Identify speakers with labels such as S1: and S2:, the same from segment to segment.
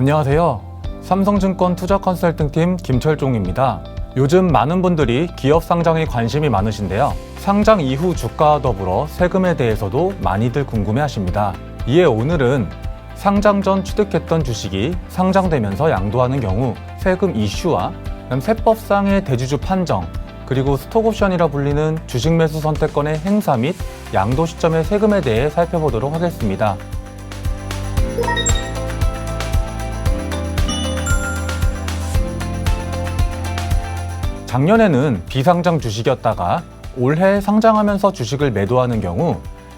S1: 안녕하세요. 삼성증권 투자 컨설팅팀 김철종입니다. 요즘 많은 분들이 기업 상장에 관심이 많으신데요. 상장 이후 주가와 더불어 세금에 대해서도 많이들 궁금해하십니다. 이에 오늘은 상장 전 취득했던 주식이 상장되면서 양도하는 경우 세금 이슈와 세법상의 대주주 판정, 그리고 스톡옵션이라 불리는 주식 매수 선택권의 행사 및 양도 시점의 세금에 대해 살펴보도록 하겠습니다. 작년에는 비상장 주식이었다가 올해 상장하면서 주식을 매도하는 경우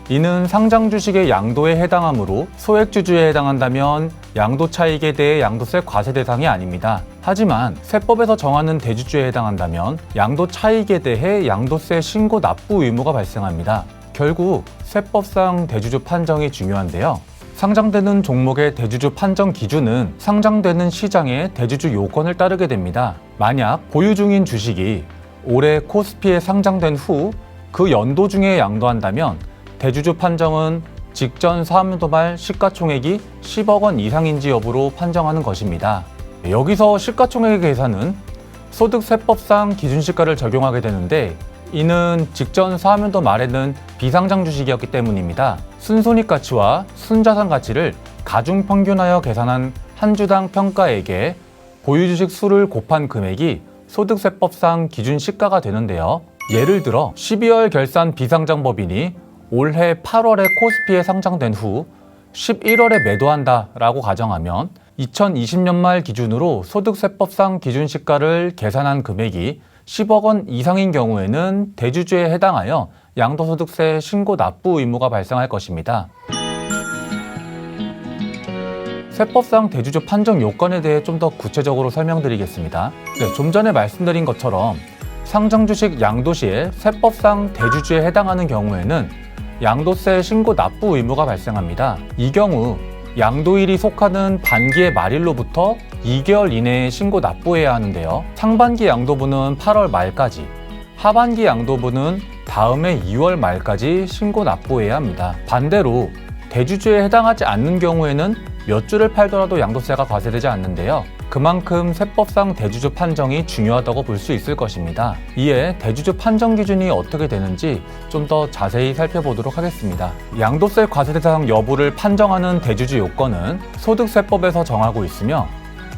S1: 이는 상장 주식의 양도에 해당하므로 소액주주에 해당한다면 양도 차익에 대해 양도세 과세 대상이 아닙니다. 하지만 세법에서 정하는 대주주에 해당한다면 양도 차익에 대해 양도세 신고 납부 의무가 발생합니다. 결국 세법상 대주주 판정이 중요한데요. 상장되는 종목의 대주주 판정 기준은 상장되는 시장의 대주주 요건을 따르게 됩니다. 만약 보유 중인 주식이 올해 코스피에 상장된 후 그 연도 중에 양도한다면 대주주 판정은 직전 사업연도 말 시가총액이 10억 원 이상인지 여부로 판정하는 것입니다. 여기서 시가총액의 계산은 소득세법상 기준시가를 적용하게 되는데 이는 직전 사업연도 말에는 비상장 주식이었기 때문입니다. 순손익가치와 순자산 가치를 가중평균하여 계산한 한 주당 평가액에 보유주식 수를 곱한 금액이 소득세법상 기준시가가 되는데요. 예를 들어 12월 결산 비상장 법인이 올해 8월에 코스피에 상장된 후 11월에 매도한다 라고 가정하면 2020년 말 기준으로 소득세법상 기준시가를 계산한 금액이 10억 원 이상인 경우에는 대주주에 해당하여 양도소득세 신고 납부 의무가 발생할 것입니다. 세법상 대주주 판정 요건에 대해 좀 더 구체적으로 설명드리겠습니다. 좀 전에 말씀드린 것처럼 상장주식 양도 시에 세법상 대주주에 해당하는 경우에는 양도세 신고 납부 의무가 발생합니다. 이 경우 양도일이 속하는 반기의 말일로부터 2개월 이내에 신고 납부해야 하는데요. 상반기 양도분은 8월 말까지, 하반기 양도분은 다음해 2월 말까지 신고 납부해야 합니다. 반대로 대주주에 해당하지 않는 경우에는 몇 주를 팔더라도 양도세가 과세되지 않는데요. 그만큼 세법상 대주주 판정이 중요하다고 볼 수 있을 것입니다. 이에 대주주 판정 기준이 어떻게 되는지 좀 더 자세히 살펴보도록 하겠습니다. 양도세 과세 대상 여부를 판정하는 대주주 요건은 소득세법에서 정하고 있으며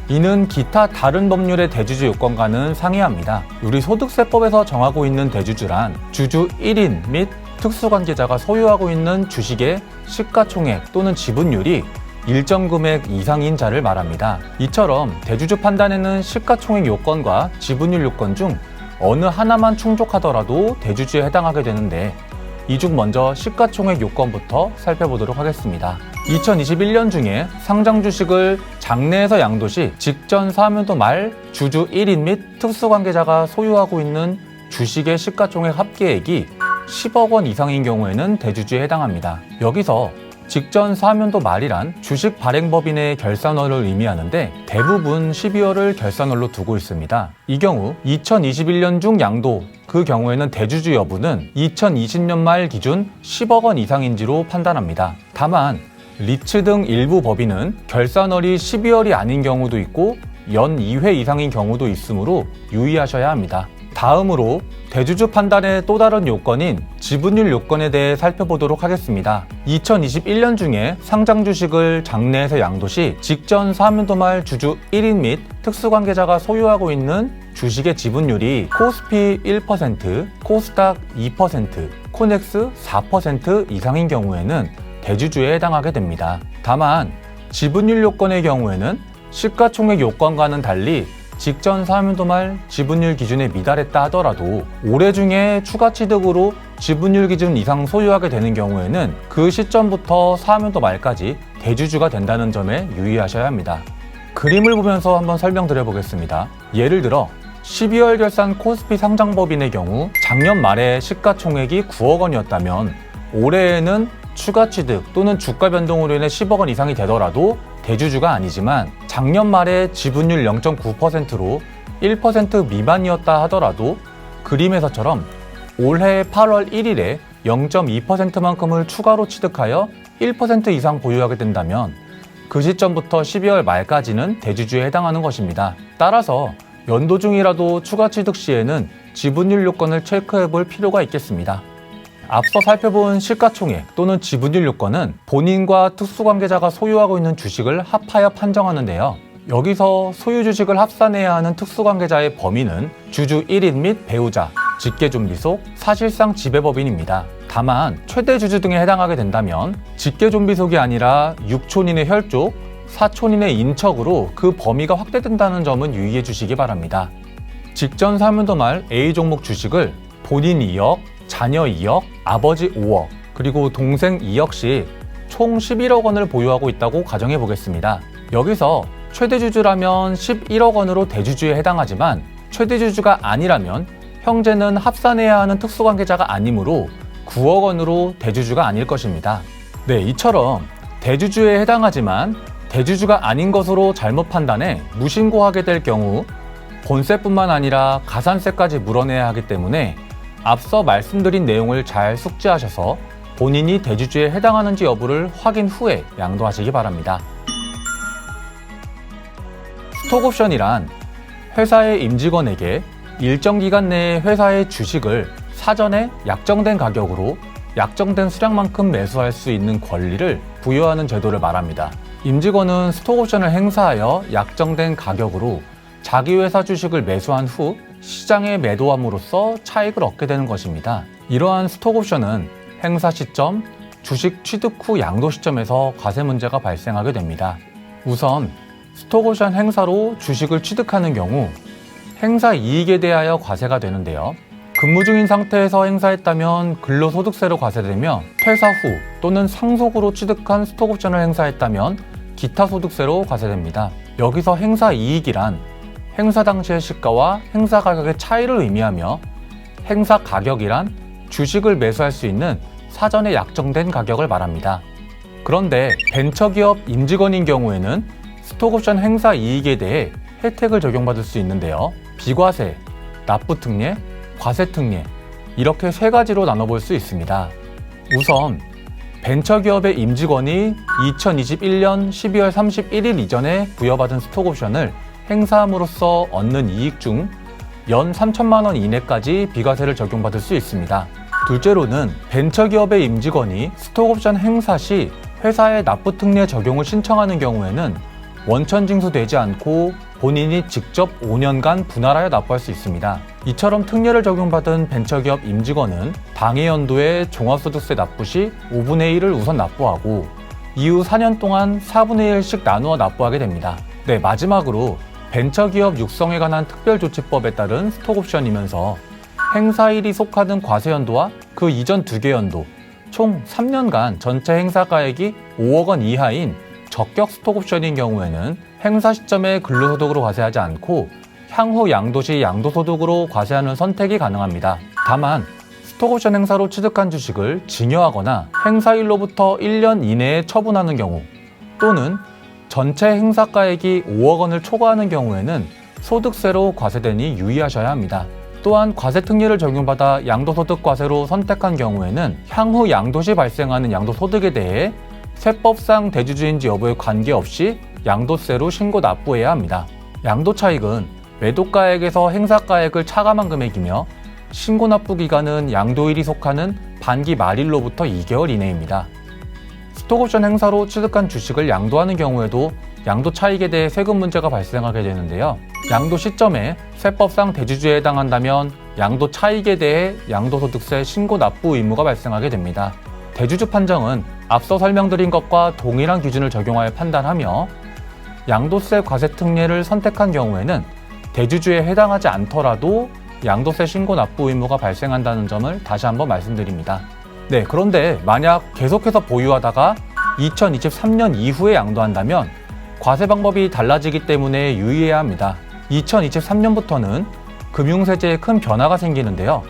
S1: 이는 기타 다른 법률의 대주주 요건과는 상이합니다. 우리 소득세법에서 정하고 있는 대주주란 주주 1인 및 특수관계자가 소유하고 있는 주식의 시가총액 또는 지분율이 일정 금액 이상인 자를 말합니다. 이처럼 대주주 판단에는 시가총액 요건과 지분율 요건 중 어느 하나만 충족하더라도 대주주에 해당하게 되는데 이 중 먼저 시가총액 요건부터 살펴보도록 하겠습니다. 2021년 중에 상장 주식을 장내에서 양도 시 직전 사업연도 말 주주 1인 및 특수관계자가 소유하고 있는 주식의 시가총액 합계액이 10억 원 이상인 경우에는 대주주에 해당합니다. 여기서 직전 사업연도 말이란 주식 발행법인의 결산월을 의미하는데 대부분 12월을 결산월로 두고 있습니다. 이 경우 2021년 중 양도, 그 경우에는 대주주 여부는 2020년 말 기준 10억 원 이상인지로 판단합니다. 다만 리츠 등 일부 법인은 결산월이 12월이 아닌 경우도 있고 연 2회 이상인 경우도 있으므로 유의하셔야 합니다. 다음으로 대주주 판단의 또 다른 요건인 지분율 요건에 대해 살펴보도록 하겠습니다. 2021년 중에 상장 주식을 장내에서 양도 시 직전 사업연도 말 주주 1인 및 특수관계자가 소유하고 있는 주식의 지분율이 코스피 1%, 코스닥 2%, 코넥스 4% 이상인 경우에는 대주주에 해당하게 됩니다. 다만 지분율 요건의 경우에는 시가총액 요건과는 달리 직전 사업연도 말 지분율 기준에 미달했다 하더라도 올해 중에 추가 취득으로 지분율 기준 이상 소유하게 되는 경우에는 그 시점부터 사업연도 말까지 대주주가 된다는 점에 유의하셔야 합니다. 그림을 보면서 한번 설명드려 보겠습니다. 예를 들어 12월 결산 코스피 상장법인의 경우 작년 말에 시가총액이 9억 원이었다면 올해에는 추가 취득 또는 주가 변동으로 인해 10억 원 이상이 되더라도 대주주가 아니지만 작년 말에 지분율 0.9%로 1% 미만이었다 하더라도 그림에서처럼 올해 8월 1일에 0.2%만큼을 추가로 취득하여 1% 이상 보유하게 된다면 그 시점부터 12월 말까지는 대주주에 해당하는 것입니다. 따라서 연도 중이라도 추가 취득 시에는 지분율 요건을 체크해 볼 필요가 있겠습니다. 앞서 살펴본 시가총액 또는 지분율 요건은 본인과 특수관계자가 소유하고 있는 주식을 합하여 판정하는데요. 여기서 소유 주식을 합산해야 하는 특수관계자의 범위는 주주 1인 및 배우자, 직계존비속, 사실상 지배법인입니다. 다만 최대 주주 등에 해당하게 된다면 직계존비속이 아니라 6촌인의 혈족, 4촌인의 인척으로 그 범위가 확대된다는 점은 유의해 주시기 바랍니다. 직전 사면도 말 A 종목 주식을 본인 2억, 자녀 2억, 아버지 5억, 그리고 동생 2억씩 총 11억 원을 보유하고 있다고 가정해 보겠습니다. 여기서 최대주주라면 11억 원으로 대주주에 해당하지만 최대주주가 아니라면 형제는 합산해야 하는 특수관계자가 아니므로 9억 원으로 대주주가 아닐 것입니다. 네, 이처럼 대주주에 해당하지만 대주주가 아닌 것으로 잘못 판단해 무신고하게 될 경우 본세뿐만 아니라 가산세까지 물어내야 하기 때문에 앞서 말씀드린 내용을 잘 숙지하셔서 본인이 대주주에 해당하는지 여부를 확인 후에 양도하시기 바랍니다. 스톡옵션이란 회사의 임직원에게 일정 기간 내에 회사의 주식을 사전에 약정된 가격으로 약정된 수량만큼 매수할 수 있는 권리를 부여하는 제도를 말합니다. 임직원은 스톡옵션을 행사하여 약정된 가격으로 자기 회사 주식을 매수한 후 시장에 매도함으로써 차익을 얻게 되는 것입니다. 이러한 스톡옵션은 행사 시점, 주식 취득 후 양도 시점에서 과세 문제가 발생하게 됩니다. 우선 스톡옵션 행사로 주식을 취득하는 경우 행사 이익에 대하여 과세가 되는데요. 근무 중인 상태에서 행사했다면 근로소득세로 과세되며 퇴사 후 또는 상속으로 취득한 스톡옵션을 행사했다면 기타 소득세로 과세됩니다. 여기서 행사 이익이란 행사 당시의 시가와 행사 가격의 차이를 의미하며 행사 가격이란 주식을 매수할 수 있는 사전에 약정된 가격을 말합니다. 그런데 벤처기업 임직원인 경우에는 스톡옵션 행사 이익에 대해 혜택을 적용받을 수 있는데요. 비과세, 납부특례, 과세특례 이렇게 세 가지로 나눠볼 수 있습니다. 우선 벤처기업의 임직원이 2021년 12월 31일 이전에 부여받은 스톡옵션을 행사함으로써 얻는 이익 중 연 3천만 원 이내까지 비과세를 적용받을 수 있습니다. 둘째로는 벤처기업의 임직원이 스톡옵션 행사 시 회사의 납부특례 적용을 신청하는 경우에는 원천 징수되지 않고 본인이 직접 5년간 분할하여 납부할 수 있습니다. 이처럼 특례를 적용받은 벤처기업 임직원은 당해 연도에 종합소득세 납부 시 5분의 1을 우선 납부하고 이후 4년 동안 4분의 1씩 나누어 납부하게 됩니다. 네, 마지막으로 벤처기업 육성에 관한 특별조치법에 따른 스톡옵션이면서 행사일이 속하는 과세연도와 그 이전 2개 연도 총 3년간 전체 행사가액이 5억 원 이하인 적격 스톡옵션인 경우에는 행사 시점에 근로소득으로 과세하지 않고 향후 양도시 양도소득으로 과세하는 선택이 가능합니다. 다만 스톡옵션 행사로 취득한 주식을 증여하거나 행사일로부터 1년 이내에 처분하는 경우 또는 전체 행사가액이 5억 원을 초과하는 경우에는 소득세로 과세되니 유의하셔야 합니다. 또한 과세특례를 적용받아 양도소득과세로 선택한 경우에는 향후 양도시 발생하는 양도소득에 대해 세법상 대주주인지 여부에 관계없이 양도세로 신고 납부해야 합니다. 양도차익은 매도가액에서 행사가액을 차감한 금액이며 신고 납부 기간은 양도일이 속하는 반기 말일로부터 2개월 이내입니다. 스톡옵션 행사로 취득한 주식을 양도하는 경우에도 양도차익에 대해 세금 문제가 발생하게 되는데요. 양도 시점에 세법상 대주주에 해당한다면 양도차익에 대해 양도소득세 신고 납부 의무가 발생하게 됩니다. 대주주 판정은 앞서 설명드린 것과 동일한 기준을 적용하여 판단하며 양도세 과세특례를 선택한 경우에는 대주주에 해당하지 않더라도 양도세 신고 납부 의무가 발생한다는 점을 다시 한번 말씀드립니다. 네, 그런데 만약 계속해서 보유하다가 2023년 이후에 양도한다면 과세 방법이 달라지기 때문에 유의해야 합니다. 2023년부터는 금융세제에 큰 변화가 생기는데요.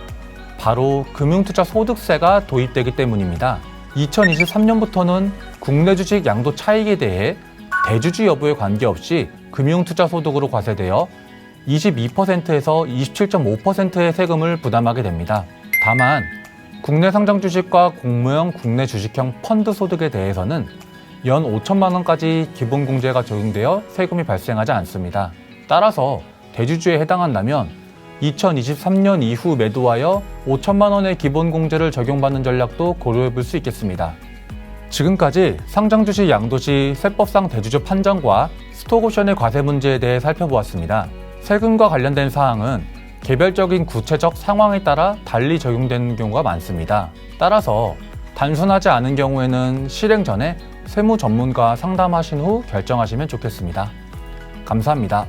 S1: 바로 금융투자 소득세가 도입되기 때문입니다. 2023년부터는 국내 주식 양도 차익에 대해 대주주 여부에 관계없이 금융투자 소득으로 과세되어 22%에서 27.5%의 세금을 부담하게 됩니다. 다만 국내 상장 주식과 공모형 국내 주식형 펀드 소득에 대해서는 연 5천만 원까지 기본공제가 적용되어 세금이 발생하지 않습니다. 따라서 대주주에 해당한다면 2023년 이후 매도하여 5천만 원의 기본공제를 적용받는 전략도 고려해 볼 수 있겠습니다. 지금까지 상장주식 양도시 세법상 대주주 판정과 스톡옵션의 과세 문제에 대해 살펴보았습니다. 세금과 관련된 사항은 개별적인 구체적 상황에 따라 달리 적용되는 경우가 많습니다. 따라서 단순하지 않은 경우에는 실행 전에 세무 전문가와 상담하신 후 결정하시면 좋겠습니다. 감사합니다.